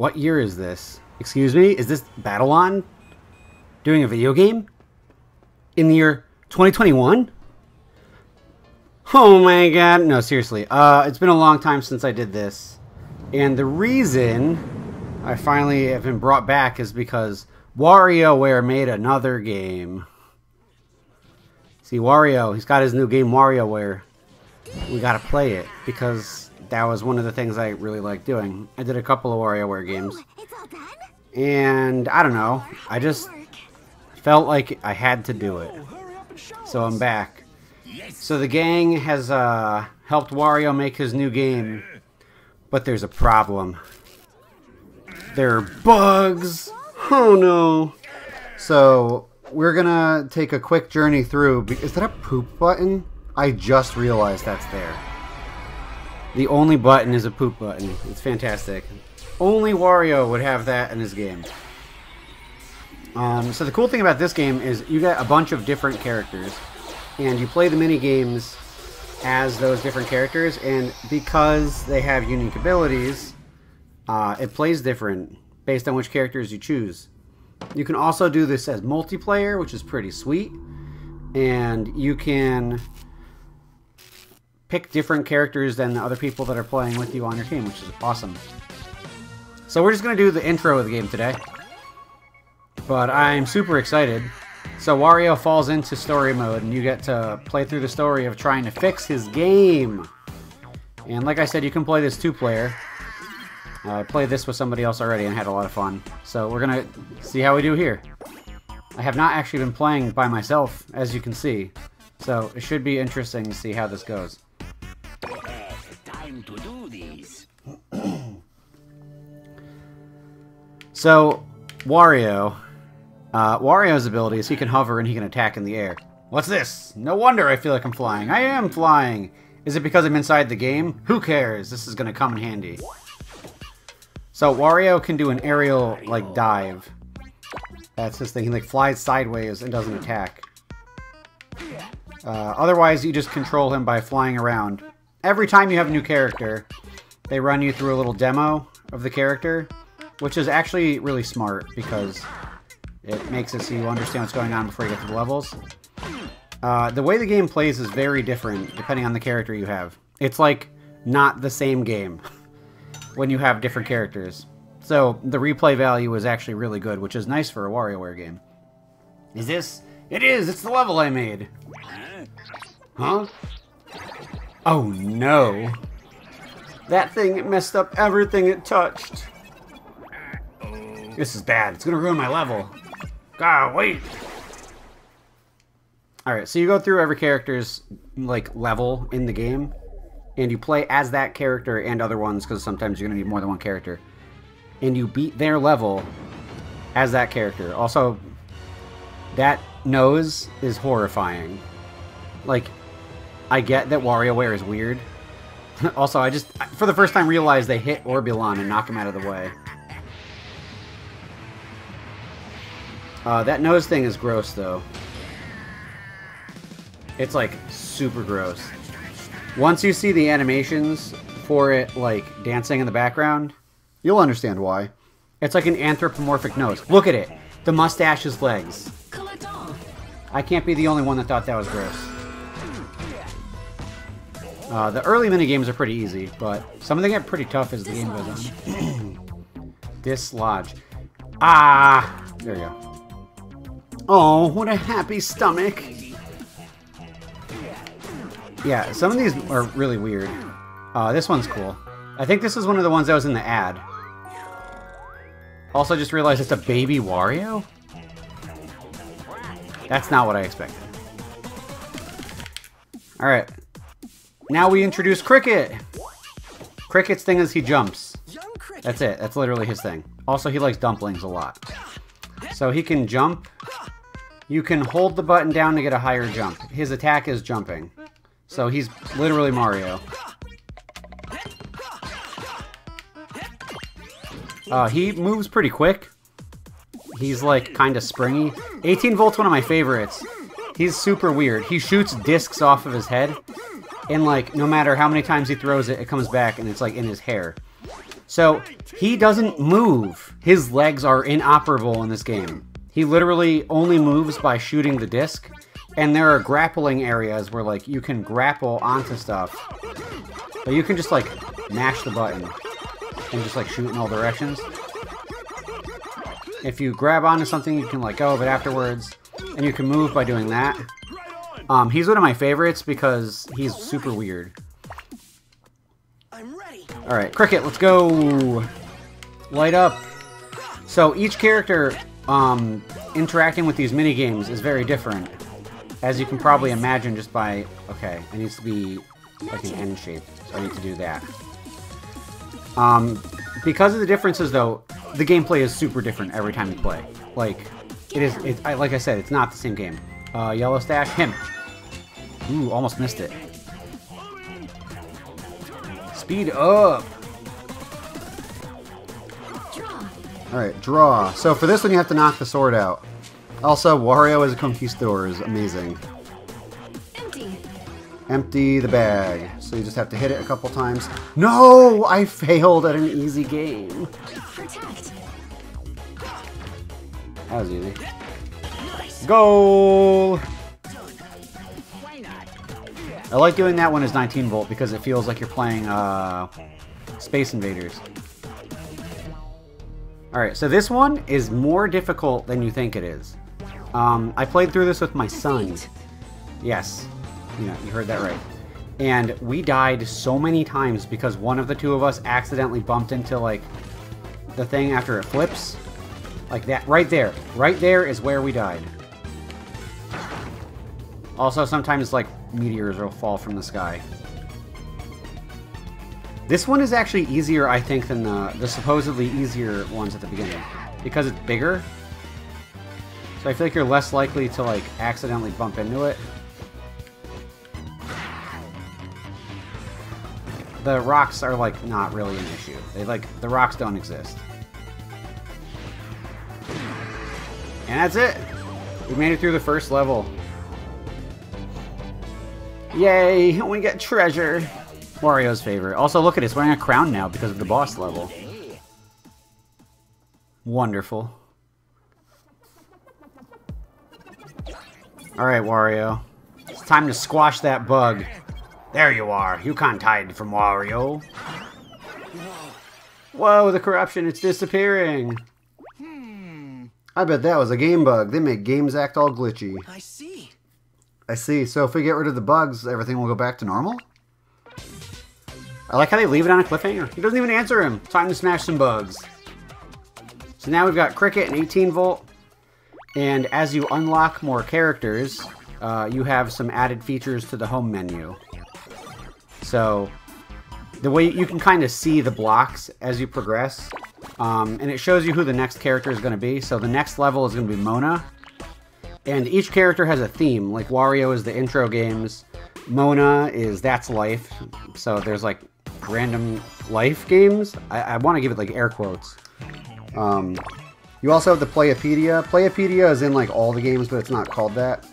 What year is this? Excuse me? Is this Babylon doing a video game? In the year 2021? Oh my god. No, seriously. It's been a long time since I did this. And the reason I finally have been brought back is because Warioware made another game. See, Wario, he's got his new game, Warioware. We gotta play it because that was one of the things I really liked doing. I did a couple of Warioware games. And I don't know, I just felt like I had to do it. So I'm back. So the gang has helped Wario make his new game. But there's a problem. There are bugs. Oh no. So we're gonna take a quick journey through. Is that a poop button? I just realized that's there. The only button is a poop button. It's fantastic. Only Wario would have that in his game. So the cool thing about this game is you get a bunch of different characters. And you play the mini games as those different characters. And because they have unique abilities, it plays different based on which characters you choose. You can also do this as multiplayer, which is pretty sweet. And you can pick different characters than the other people that are playing with you on your team, which is awesome. So we're just going to do the intro of the game today. But I'm super excited. So Wario falls into story mode, and you get to play through the story of trying to fix his game. And like I said, you can play this 2-player. I played this with somebody else already and had a lot of fun. So we're going to see how we do here. I have not actually been playing by myself, as you can see. So it should be interesting to see how this goes. Time to do this. So, Wario's ability is he can hover and he can attack in the air. What's this? No wonder I feel like I'm flying. I am flying. Is it because I'm inside the game? Who cares? This is going to come in handy. So, Wario can do an aerial, like, dive. That's his thing. He, like, flies sideways and doesn't attack. Otherwise, you just control him by flying around. Every time you have a new character, they run you through a little demo of the character, which is actually really smart because it makes it so you understand what's going on before you get to the levels. The way the game plays is very different depending on the character you have. It's like not the same game when you have different characters. So the replay value is actually really good, which is nice for a WarioWare game. Is this? It is! It's the level I made! Huh? Oh no! That thing, it messed up everything it touched. This is bad. It's gonna ruin my level. God, wait! Alright, so you go through every character's, like, level in the game. And you play as that character and other ones, because sometimes you're gonna need more than one character. And you beat their level as that character. Also, that nose is horrifying. Like, I get that WarioWare is weird. Also, I just, for the first time, realized they hit Orbulon and knock him out of the way. That nose thing is gross, though. It's, like, super gross. Once you see the animations for it, like, dancing in the background, you'll understand why. It's like an anthropomorphic nose. Look at it! The mustache's legs. I can't be the only one that thought that was gross. The early minigames are pretty easy, but some of them get pretty tough as the game goes on. Dislodge. Ah! There you go. Oh, what a happy stomach! Yeah, some of these are really weird. This one's cool. I think this is one of the ones that was in the ad. Also, just realized it's a baby Wario? That's not what I expected. Alright. Now we introduce Cricket! Cricket's thing is he jumps. That's it. That's literally his thing. Also, he likes dumplings a lot. So he can jump. You can hold the button down to get a higher jump. His attack is jumping. So he's literally Mario. He moves pretty quick. He's like kind of springy. 18 volt's one of my favorites. He's super weird. He shoots discs off of his head. And like no matter how many times he throws it, it comes back and it's like in his hair. So he doesn't move. His legs are inoperable in this game. He literally only moves by shooting the disc. And there are grappling areas where, like, you can grapple onto stuff. But you can just, like, mash the button and just, like, shoot in all directions. If you grab onto something, you can let go of it afterwards. And you can move by doing that. He's one of my favorites because he's super weird. Alright, Cricket, let's go! Light up! So each character interacting with these mini-games is very different. As you can probably imagine just by... Okay, it needs to be like an N shape, so I need to do that. Because of the differences, though, the gameplay is super different every time you play. Like, like I said, it's not the same game. Yellow stash, him. Ooh, almost missed it. Speed up! Alright, draw. So for this one, you have to knock the sword out. Also, Wario as a conquistador is amazing. Empty the bag. So you just have to hit it a couple times. No! I failed at an easy game. Protect. That was easy. Goal! I like doing that one as 19 volt because it feels like you're playing Space Invaders. Alright, so this one is more difficult than you think it is. I played through this with my son. Yes, you heard that right. And we died so many times because one of the two of us accidentally bumped into, like, the thing after it flips. Like that, right there. Right there is where we died. Also, sometimes, like, meteors will fall from the sky. This one is actually easier, I think, than the supposedly easier ones at the beginning. Because it's bigger. So I feel like you're less likely to, like, accidentally bump into it. The rocks are, like, not really an issue. The rocks don't exist. And that's it! We made it through the first level. Yay! We get treasure! Wario's favorite. Also, look at it. It's wearing a crown now because of the boss level. Wonderful. Alright, Wario. It's time to squash that bug. There you are. You can't hide from Wario. Whoa, the corruption. It's disappearing. I bet that was a game bug. They make games act all glitchy. I see. I see. So if we get rid of the bugs, everything will go back to normal? I like how they leave it on a cliffhanger. He doesn't even answer him. Time to smash some bugs. So now we've got Cricket and 18 volt. And as you unlock more characters, you have some added features to the home menu. So the way you can kind of see the blocks as you progress. And it shows you who the next character is going to be. So the next level is going to be Mona. And each character has a theme. Like Wario is the intro games. Mona is That's Life. So there's like random life games. I want to give it like air quotes. You also have the Playapedia. Playapedia is in like all the games, but it's not called that.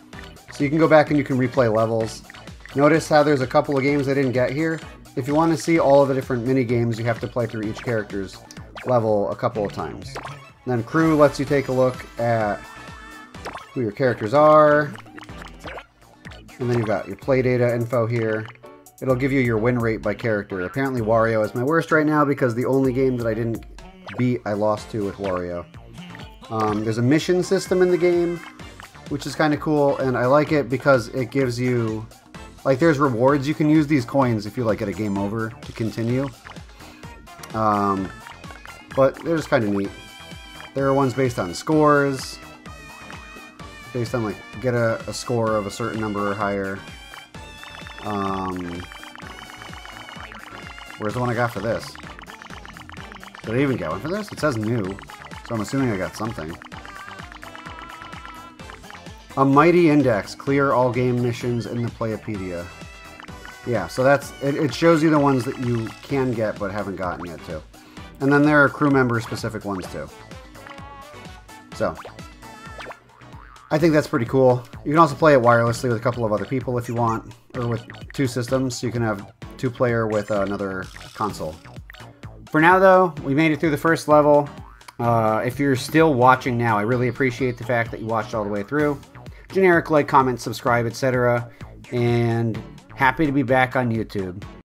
So you can go back and you can replay levels. Notice how there's a couple of games I didn't get here. If you want to see all of the different mini games, you have to play through each character's level a couple of times. And then Crew lets you take a look at who your characters are. And then you've got your play data info here. It'll give you your win rate by character. Apparently Wario is my worst right now because the only game that I didn't beat, I lost to with Wario. There's a mission system in the game, which is kind of cool, and I like it because it gives you, like, there's rewards. You can use these coins if you, like, get a game over to continue. But they're just kind of neat. There are ones based on scores, based on, like, get a score of a certain number or higher. Where's the one I got for this? Did I even get one for this? It says new, so I'm assuming I got something. A Mighty Index. Clear all game missions in the Playapedia. Yeah, so that's it shows you the ones that you can get but haven't gotten yet, too. And then there are crew member specific ones, too. So, I think that's pretty cool. You can also play it wirelessly with a couple of other people if you want, or with two systems, so you can have two-player with another console. For now, though, we made it through the first level. If you're still watching now, I really appreciate the fact that you watched all the way through. Generic like, comment, subscribe, etc. And happy to be back on YouTube.